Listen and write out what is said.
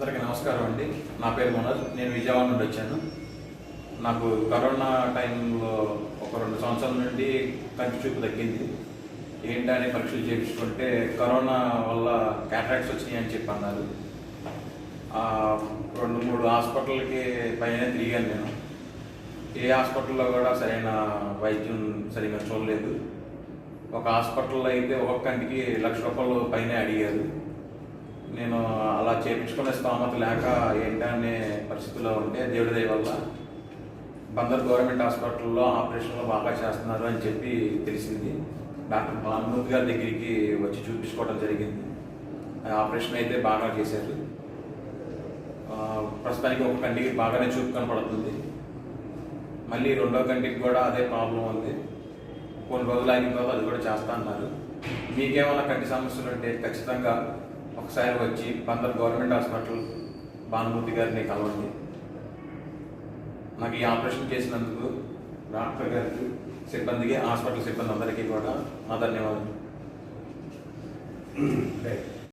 అందరికీ నమస్కారం అండి. నా పేరు మనోజ్. నేను విజయవాడ నుండి వచ్చాను. నాకు కరోనా టైంలో ఒక 2 సంవత్సరాల నుండి కంటి చూపు తగ్గింది. ఏంటని పరీక్షలు చేయించుకుంటే కరోనా వల్ల క్యాటరాక్ట్స్ వచ్చినాయి అని చెప్పి అన్నారు. 2-3 హాస్పిటల్కి పైన తిరిగాను నేను. ఏ హాస్పిటల్లో కూడా సరైన వైద్యం సరిగ్గా చూడలేదు. ఒక హాస్పిటల్లో అయితే ఒక్కొక్క కంటికి ₹1,00,000 పైనే అడిగారు. నేను అలా చేయించుకునే స్తోమత లేక ఏంటనే పరిస్థితుల్లో ఉంటే దేవుడి దయ వల్ల బందర్ గవర్నమెంట్ హాస్పిటల్లో ఆపరేషన్లు బాగా చేస్తున్నారు అని చెప్పి తెలిసింది. డాక్టర్ భానుమూర్తి గారి దగ్గరికి వచ్చి చూపించుకోవడం జరిగింది. ఆపరేషన్ అయితే బాగా చేశారు. ప్రస్తుతానికి ఒక కంటికి బాగానే చూపు కనపడుతుంది. మళ్ళీ 2వ కంటికి కూడా అదే ప్రాబ్లం ఉంది. కొన్ని రోజులు అయిన తర్వాత అది కూడా చేస్తా అన్నారు. మీకేమైనా కంటి సమస్యలు ఉంటే ఖచ్చితంగా ఒకసారి వచ్చి బందర్ గవర్నమెంట్ హాస్పిటల్ భానుమూర్తి గారిని కలవండి. నాకు ఈ ఆపరేషన్ చేసినందుకు డాక్టర్ గారికి, సిబ్బందికి, హాస్పిటల్ సిబ్బంది అందరికీ కూడా నా ధన్యవాదాలు.